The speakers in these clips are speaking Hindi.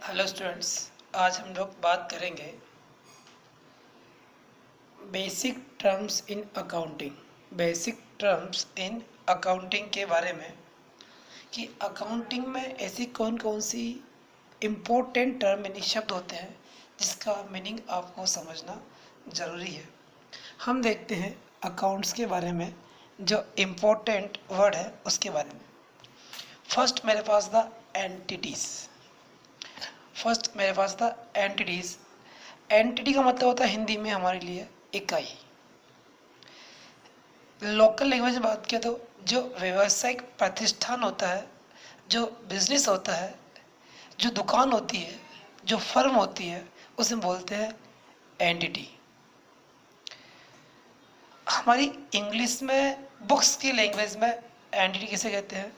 हेलो स्टूडेंट्स, आज हम लोग बात करेंगे बेसिक टर्म्स इन अकाउंटिंग के बारे में कि अकाउंटिंग में ऐसी कौन कौन सी इम्पोर्टेंट टर्म यानी शब्द होते हैं जिसका मीनिंग आपको समझना ज़रूरी है। हम देखते हैं अकाउंट्स के बारे में जो इम्पोर्टेंट वर्ड है उसके बारे में। फर्स्ट मेरे पास था एंटिटीज़। एंटिटी का मतलब होता है हिंदी में हमारे लिए इकाई। लोकल लैंग्वेज में बात किया तो जो व्यावसायिक प्रतिष्ठान होता है, जो बिजनेस होता है, जो दुकान होती है, जो फर्म होती है, उसे बोलते हैं एंटिटी। हमारी इंग्लिश में बुक्स की लैंग्वेज में एंटिटी किसे कहते हैं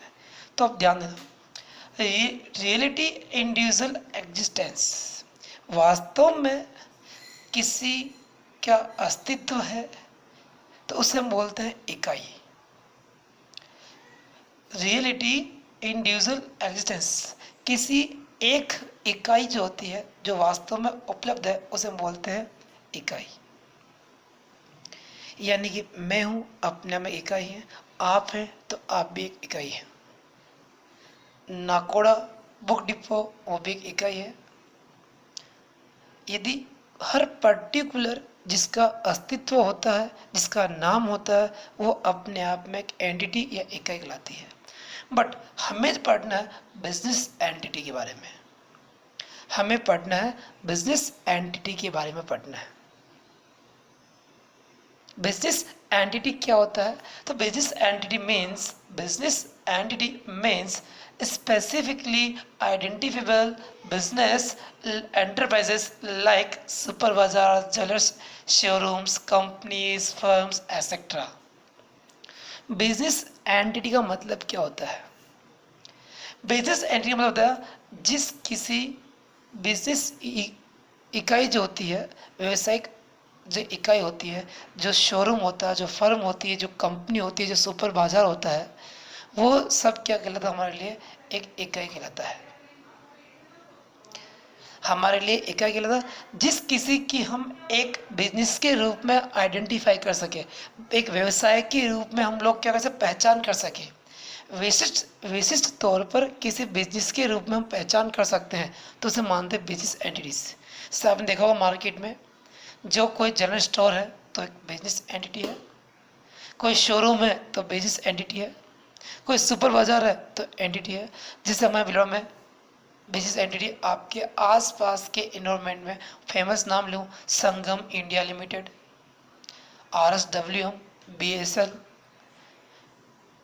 तो आप ध्यान देना। रियलिटी इंडिविजुअल एग्जिस्टेंस, वास्तव में किसी का अस्तित्व है तो उसे हम बोलते हैं इकाई। रियलिटी इंडिविजुअल एग्जिस्टेंस, किसी एक इकाई जो होती है जो वास्तव में उपलब्ध है उसे हम बोलते हैं इकाई। यानी कि मैं हूँ अपने में इकाई है, आप हैं तो आप भी एक इकाई है। नाकोड़ा बुक डिपो वो भी एक इकाई है। यदि हर पर्टिकुलर जिसका अस्तित्व होता है, जिसका नाम होता है, वो अपने आप में एक एंटिटी या इकाई कहलाती है। बट हमें पढ़ना है बिजनेस एंटिटी के बारे में। बिजनेस एंटिटी क्या होता है? तो business entity means specifically identifiable business enterprises like super bazaar, jewelers, showrooms, companies, firms, etc. Business entity का मतलब क्या होता है? बिजनेस एंटिटी का मतलब होता है जिस किसी बिजनेस इकाई जो होती है, व्यवसायिक जो इकाई होती है, जो शोरूम होता है, जो फर्म होती है, जो कंपनी होती है, जो सुपर बाजार होता है, वो सब क्या कहलाता है? हमारे लिए एक इकाई कहलाता है। हमारे लिए इकाई कहलाता है जिस किसी की हम एक बिजनेस के रूप में आइडेंटिफाई कर सके, एक व्यवसाय के रूप में हम लोग क्या कर सकते, पहचान कर सके। विशिष्ट तौर पर किसी बिजनेस के रूप में हम पहचान कर सकते हैं तो उसे मानते हैं बिजनेस एंटिटीज। जैसे आपने देखा होगा मार्केट में जो कोई जनरल स्टोर है तो एक बिजनेस एंटिटी है, कोई शोरूम है तो बिजनेस एंटिटी है, कोई सुपर बाजार है तो एंटिटी है। जिससे हमारे बिलवा में बिजनेस एंटिटी आपके आसपास के इन्वायरमेंट में फेमस नाम लूँ, Sangam India limited, RSWM, BSL,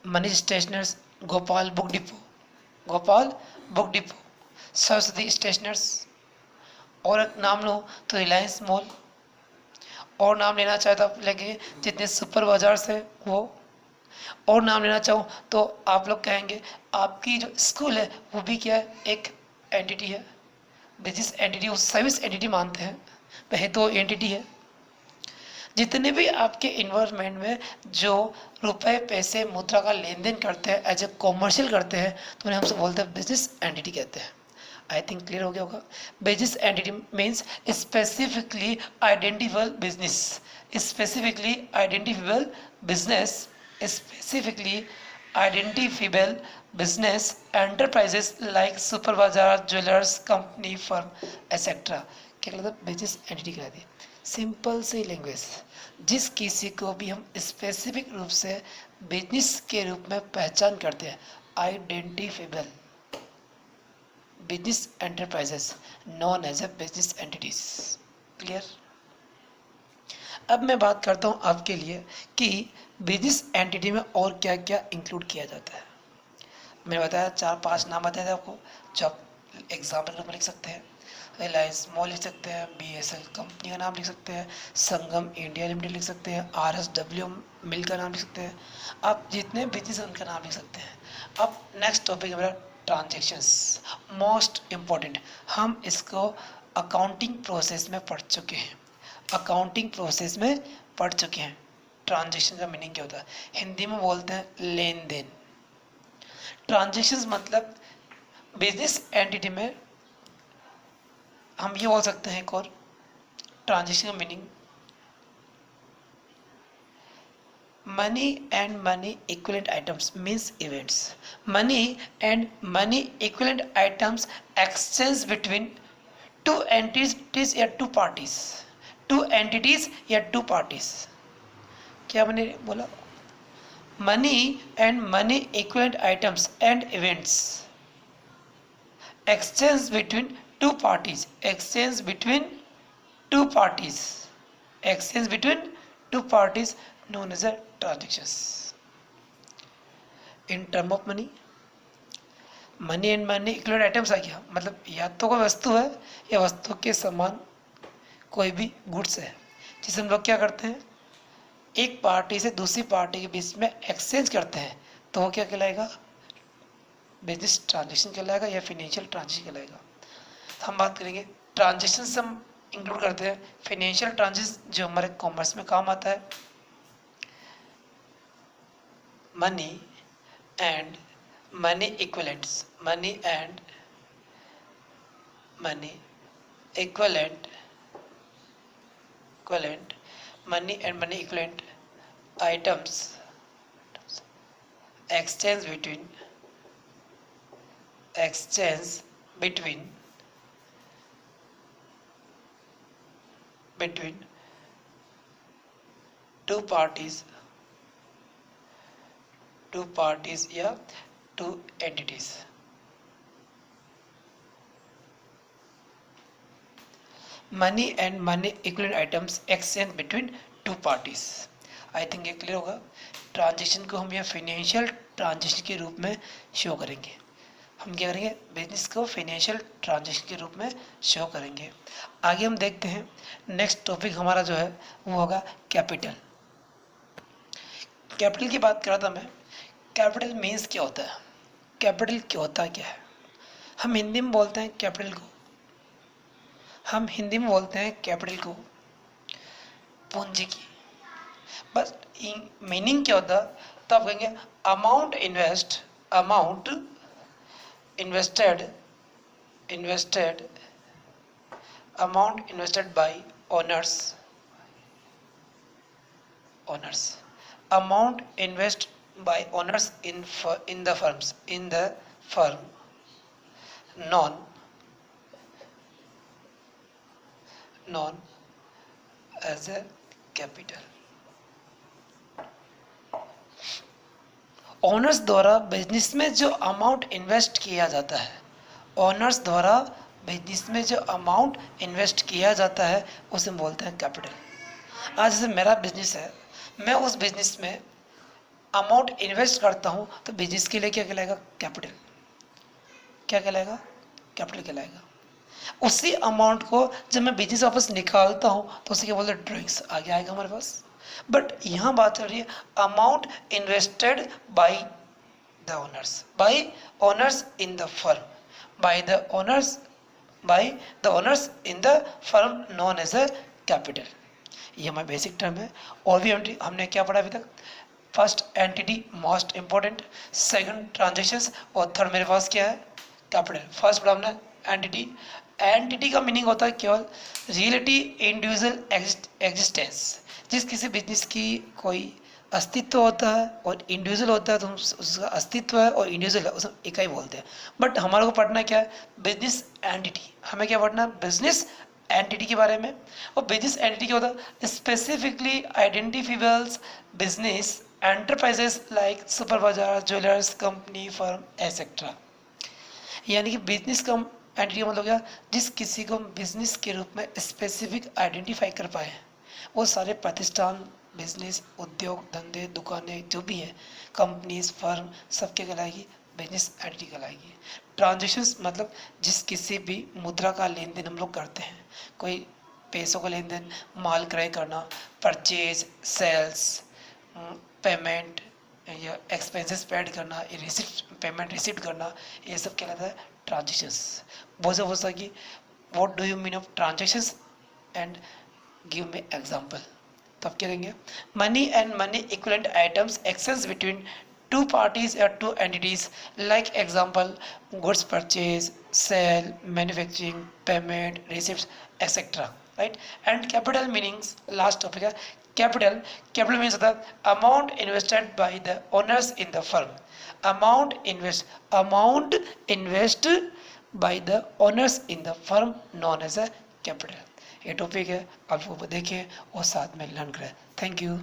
Manish stationers, Gopal book depot, Saraswati stationers, और एक नाम लो तो रिलायंस मॉल, और नाम लेना चाहे तो आप लेंगे जितने सुपर बाजार से वो, और नाम लेना चाहूँ तो आप लोग कहेंगे आपकी जो स्कूल है वो भी क्या है, एक एंटिटी है। बिजनेस एंटिटी उस सर्विस एंटिटी मानते हैं, वह तो एंटिटी है। जितने भी आपके इन्वायरमेंट में जो रुपए पैसे मुद्रा का लेन देन करते हैं, एज ए कॉमर्शियल करते हैं, तो उन्हें हमसे बोलते हैं बिजनेस एंटिटी कहते हैं। आई थिंक क्लियर हो गया होगा। Business entity means specifically identifiable business, specifically identifiable business specifically identifiable business enterprises like super बाजार, ज्वेलर्स, कंपनी, फर्म, एक्सेट्रा क्या कहलाता है? बिजनेस एंटिटी कहलाती है। सिंपल सी लैंग्वेज, जिस किसी को भी हम स्पेसिफिक रूप से बिजनेस के रूप में पहचान करते हैं, identifiable business enterprises known as a business entities. Clear? अब मैं बात करता हूँ आपके लिए कि बिजनेस एंटिटी में और क्या क्या इंक्लूड किया जाता है। मैंने बताया 4-5 नाम बताए थे आपको जो आप एग्जाम्पल के रूप में लिख सकते हैं। रिलायंस मॉल लिख सकते हैं, BSL कंपनी का नाम लिख सकते हैं, संगम इंडिया लिमिटेड लिख सकते हैं, RSWM मिल का नाम लिख सकते हैं। आप जितने बिजनेस हैं उनका नाम लिख सकते हैं। अब नेक्स्ट टॉपिक है मेरा ट्रांजेक्शंस, मोस्ट इम्पॉर्टेंट। हम इसको अकाउंटिंग प्रोसेस में पढ़ चुके हैं, ट्रांजैक्शन का मीनिंग क्या होता है? हिंदी में बोलते हैं लेन देन। ट्रांजैक्शंस मतलब बिजनेस एंटिटी में हम ये बोल सकते हैं एक और ट्रांजेक्शन का meaning, money and money equivalent items means events. Money and money equivalent items exchange between two entities या two parties, two entities या two parties. क्या मैंने बोला? Money and money equivalent items and events exchange between two parties, exchange between two parties, exchange between two parties known as a transactions. In term of money, money and money equivalent items आ गया, मतलब या तो कोई वस्तु है या वस्तु के समान कोई भी गुड्स है जिसे हम लोग क्या करते हैं, एक पार्टी से दूसरी पार्टी के बीच में एक्सचेंज करते हैं, तो वो क्या कहलाएगा? बिजनेस ट्रांजेक्शन कहलाएगा या फिनेंशियल ट्रांजेक्शन कहलाएगा। तो हम बात करेंगे ट्रांजेक्शन से हम इंक्लूड करते हैं फिनेंशियल ट्रांजेक्शन जो हमारे कॉमर्स में काम आता है, money and money equivalents, money and money equivalent, money and money equivalent items exchange between two parties या two entities. Money and money equivalent items exchange between two parties. I think ये क्लियर होगा। ट्रांजेक्शन को हम यह फाइनेंशियल ट्रांजेक्शन के रूप में शो करेंगे। हम क्या करेंगे? बिजनेस को फाइनेंशियल ट्रांजेक्शन के रूप में शो करेंगे। आगे हम देखते हैं, नेक्स्ट टॉपिक हमारा जो है वो होगा कैपिटल। कैपिटल की बात कर रहा था मैं। कैपिटल मीन्स क्या होता है? कैपिटल क्या होता क्या है? हम हिंदी में बोलते हैं कैपिटल को, पूंजी की। बस मीनिंग क्या होता है? तो आप कहेंगे amount invested bye owners, amount invest by owners in the firm known as a capital. Owners द्वारा बिजनेस में जो अमाउंट इन्वेस्ट किया जाता है, ओनर्स द्वारा बिजनेस में जो अमाउंट इन्वेस्ट किया जाता है उसे बोलते हैं कैपिटल। आज जैसे मेरा बिजनेस है, मैं उस बिजनेस में अमाउंट इन्वेस्ट करता हूँ, तो बिजनेस के लिए क्या कहलाएगा? कैपिटल। क्या कहलाएगा? कैपिटल कहलाएगा। उसी अमाउंट को जब मैं बिजनेस वापस निकालता हूँ तो उसे क्या बोलते हैं? ड्रॉइंग्स आगे आएगा हमारे पास। बट यहाँ बात चल रही है amount invested by the owners in the firm, by the owners in the firm known as a capital. ये हमारा बेसिक टर्म है। और भी हमने क्या पढ़ा अभी तक? First entity most important, second transactions, और थर्ड मेरे पास क्या है? कैपिटल। फर्स्ट पढ़ा हमने एंटिटी का मीनिंग होता है केवल रिलेटिव इंडिविजुअल एग्जिस्टेंस। जिस किसी बिजनेस की कोई अस्तित्व होता है और इंडिविजुअल होता है, तो उसका अस्तित्व है और इंडिविजुअल है, उसे इकाई बोलते हैं। बट हमारे को पढ़ना क्या है? Business entity. हमें क्या पढ़ना है? बिजनेस एंटिटी के बारे में। और बिजनेस एंटिटी क्या होता है? Specifically identifiables business enterprises like super bazaar, jewellers, company, firm etcetera. यानी कि बिजनेस का एंटिटी मतलब क्या? जिस किसी को बिजनेस के रूप में स्पेसिफिक आइडेंटिफाई कर पाए, वो सारे प्रतिष्ठान, बिजनेस, उद्योग, धंधे, दुकानें जो भी है, कंपनीज, फर्म, सबके कहलाएगी बिजनेस एंटिटी कहलाएगी। ट्रांजेक्शन्स मतलब जिस किसी भी मुद्रा का लेन देन हम लोग करते हैं, कोई पैसों का लेन देन, माल क्रय करना, परचेज, सेल्स, पेमेंट या एक्सपेंसेस पेड करना, पेमेंट रिसीव करना, ये सब कहलाता है ट्रांजेक्शन्स। बहुत सा कि what do you mean of transactions and give me example. तो आप क्या करेंगे? Money and money equivalent items exchange between two parties या two entities, like example goods purchase, sale, manufacturing, payment, receipt, etcetera, right. And capital meanings, last topic है कैपिटल। कैपिटल मीन्स होता है amount invested by the owners in the firm, amount invest by the owners in the firm non as a capital. ये टॉपिक है, आप वो देखें और साथ में लर्न करें। Thank you.